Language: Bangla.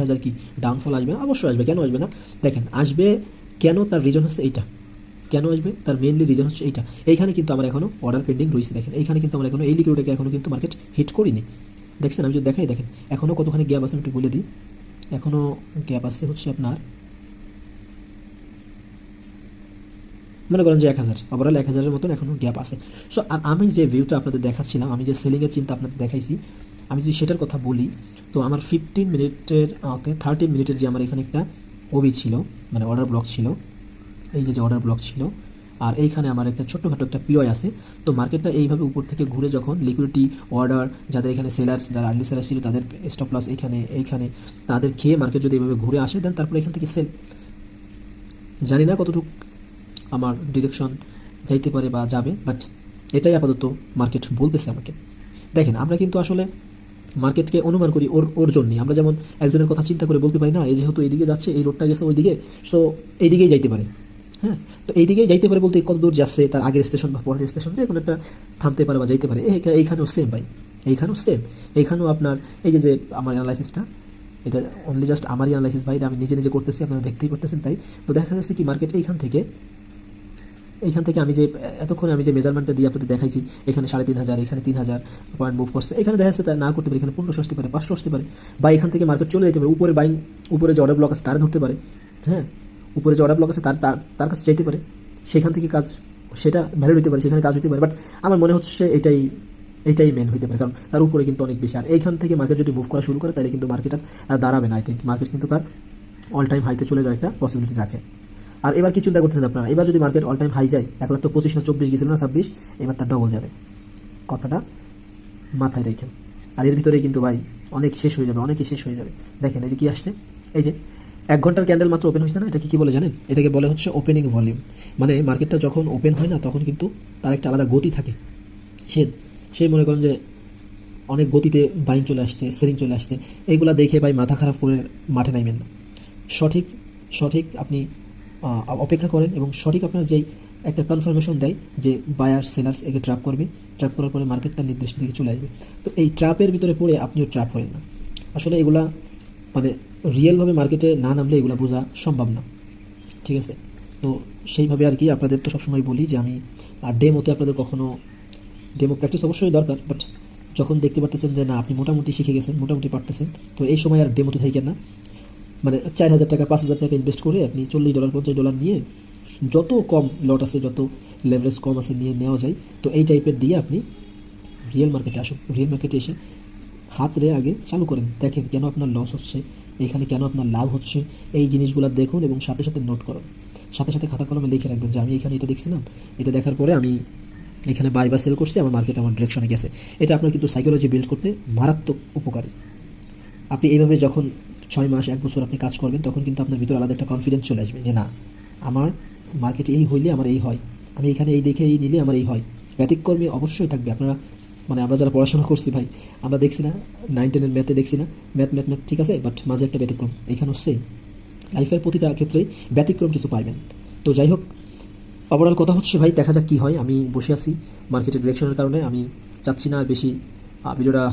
হাজার কি ডাউনফল আসবে না? অবশ্যই আসবে, কেন আসবে না? দেখেন আসবে কেন, তার রিজন হচ্ছে এইটা। কেন আসবে তার মেইনলি রিজন হচ্ছে এইটা। এইখানে কিন্তু আমার এখনো অর্ডার পেন্ডিং রয়েছে, দেখেন এইখানে কিন্তু আমরা এখনো এই লিকুইডটাকে এখনো কিন্তু মার্কেট হিট করিনি। দেখছেন আমি যদি দেখাই, দেখেন এখনো কতখানি গ্যাপ আছে একটু বলে দিই। এখনো গ্যাপ আছে হচ্ছে আপনার মনে করেন যে 1000, ওভারঅল 1000-এর মতন এখনো গ্যাপ আছে। সো আর আমি যে ভিউটা আপনাদের দেখাচ্ছিলাম, আমি যে সেলিংয়ের চিন্তা আপনাদের দেখাইছি, আমি যদি সেটার কথা বলি, তো আমার 15 মিনিটের 30 মিনিটের যে আমার এখানে একটা ওবি ছিল, মানে অর্ডার ব্লক ছিল, এই যে অর্ডার ব্লক ছিল, আর এইখানে আমার একটা ছোট্টখাটো একটা পিওই আছে। তো মার্কেটটা এইভাবে উপর থেকে ঘুরে যখন লিকুইডিটি অর্ডার, যাদের এখানে সেলার্স, যারা আর্লি সেলার ছিল তাদের স্টপ লস এইখানে তাদের খেয়ে মার্কেট যদি এইভাবে ঘুরে আসে, দেন তারপরে এখান থেকে সেল। জানি না কতটুকু আমার ডিরেকশন যাইতে পারে বা যাবে, বাট এটাই আপাতত মার্কেট বলতেছে আমাকে। দেখেন আমরা কিন্তু আসলে মার্কেটকে অনুমান করি ওর ওর জন্যই। আমরা যেমন একজনের কথা চিন্তা করে বলতে পারি না, এই যেহেতু এইদিকে যাচ্ছে, এই রোডটা গেছে ওইদিকে, সো এইদিকেই যাইতে পারে। হ্যাঁ, তো এইদিকেই যাইতে পারে বলতে কত দূর যাচ্ছে, তার আগের স্টেশন বা পরের স্টেশন, যে কোনো একটা থামতে পারে বা যাইতে পারে। এইখানেও সেম ভাই, এইখানেও সেম। এইখানেও আপনার এই যে আমার অ্যানালাইসিসটা, এটা অনলি জাস্ট আমারই অ্যানালাইসিস ভাই, এটা আমি নিজে নিজে করতেছি, আপনারা দেখতেই পারতেছেন। তাই তো দেখা যাচ্ছে কি মার্কেট এইখান থেকে আমি যে এতক্ষণে আমি যে মেজারমেন্টটা দিয়ে আপনাদের দেখাইছি, এখানে 3500, এখানে 3000 পয়েন্ট মুভ করছে, এখানে দেখা যাচ্ছে তা না করতে পারে, এখানে 1500 আসতে পারে, 500 আসতে পারে, বা এখান থেকে মার্কেট চলে যেতে পারে উপরে বাইং, উপরে যে অর্ডার ব্লক আছে তারা ধরতে পারে। হ্যাঁ, উপরে যে অর্ডার ব্লক আছে তার কাছে যেতে পারে, সেখান থেকে কাজ, সেটা ভ্যালিড হতে পারে, সেখানে কাজ হতে পারে। বাট আমার মনে হচ্ছে এইটাই মেন হইতে পারে, কারণ তার উপরে কিন্তু অনেক বেশি। আর এইখান থেকে মার্কেট যদি মুভ করা শুরু করে, তাহলে কিন্তু মার্কেট আর দাঁড়াবে না। আই থিঙ্ক মার্কেট কিন্তু তার অল টাইম হাইতে চলে যাওয়ার একটা পসিবিলিটি রাখে। আর এবার কি চিন্তা করতেছেন আপনারা, এবার যদি মার্কেট অল টাইম হাই যায়, এখন তো 25 না 24 গেছিল না 26, এবার তার ডবল যাবে, কথাটা মাথায় রেখেন। আর এর ভিতরে কিন্তু ভাই অনেকই শেষ হয়ে যাবে। দেখেন এই যে কি আসছে, এই যে 1 ঘন্টার ক্যান্ডেল মাত্র ওপেন হয়েছে না, এটাকে কি বলে জানেন? এটাকে বলে হচ্ছে ওপেনিং ভলিউম। মানে মার্কেটটা যখন ওপেন হয় না, তখন কিন্তু তার একটা আলাদা গতি থাকে। সে মনে করেন যে অনেক গতিতে বাইং চলে আসছে, সেলিং চলে আসছে, এইগুলা দেখে ভাই মাথা খারাপ করে মাঠে নাইবেন না। সঠিক আপনি অপেক্ষা করেন, এবং সঠিক আপনার যেই একটা কনফার্মেশন দেয় যে বায়ার সেলার্স একে ট্র্যাপ করবে, ট্র্যাপ করার পরে মার্কেট তার নির্দিষ্ট দিকে চলে আসবে। তো এই ট্র্যাপের ভিতরে পড়ে আপনিও ট্র্যাপ হবেন না। আসলে এগুলা মানে রিয়েলভাবে মার্কেটে না নামলে এগুলো বোঝা সম্ভব না, ঠিক আছে? তো সেইভাবে আর কি আপনাদের তো সবসময় বলি যে আমি ডেমোতে আপনাদের কখনো ডেমো প্র্যাকটিস অবশ্যই দরকার, বাট যখন দেখতে পারতেছেন যে না আপনি মোটামুটি শিখে গেছেন, মোটামুটি পারতেছেন, তো এই সময় আর ডেমোতে থাকেন না। মানে 4000 টাকা 5000 টাকা ইনভেস্ট করে আপনি $40 $50 নিয়ে যত কম লট আছে, যত লেভারেজ কম আছে নিয়ে নেওয়া যায়, তো এই টাইপের দিয়ে আপনি রিয়েল মার্কেটে আসুন। রিয়েল মার্কেটে এসে হাত রে আগে চালু করেন, দেখেন কেন আপনার লস হচ্ছে, এখানে কেন আপনার লাভ হচ্ছে, এই জিনিসগুলো দেখুন এবং সাথে সাথে নোট করুন। সাথে সাথে খাতা কলমে লিখে রাখবেন যে আমি এখানে এটা দেখছিলাম, এটা দেখার পরে আমি এখানে বাই বা সেল করছি, আমার মার্কেট আমার ডিরেকশনে গেছে। এটা আপনার কিন্তু সাইকোলজি বিল্ড করতে মারাত্মক উপকারী। আপনি এইভাবে যখন 6 মাস 1 বছর আপনি কাজ করবেন, তখন কিন্তু আপনার ভিতরে আলাদা একটা কনফিডেন্স চলে আসবে যে না আমার মার্কেটে এই হইলে আমার এই হয়, আমি এখানে এই দেখে এই নিলে আমার এই হয়। ব্যতিক্রমী অবশ্যই থাকবে। আপনারা মানে আমরা যারা পড়াশোনা করছি ভাই, আমরা দেখছি না 9-10-এর ম্যাথে দেখছি না, ম্যাথ ঠিক আছে, বাট মাঝে একটা ব্যতিক্রম। এখানে হচ্ছে লাইফের প্রতিটা ক্ষেত্রেই ব্যতিক্রম কিছু পাইবেন। তো যাই হোক, ওভারঅল কথা হচ্ছে ভাই দেখা যাক কী হয়। আমি বসে আছি মার্কেটের ডিরেকশনের কারণে, আমি চাচ্ছি না আর বেশি ভিডিওটা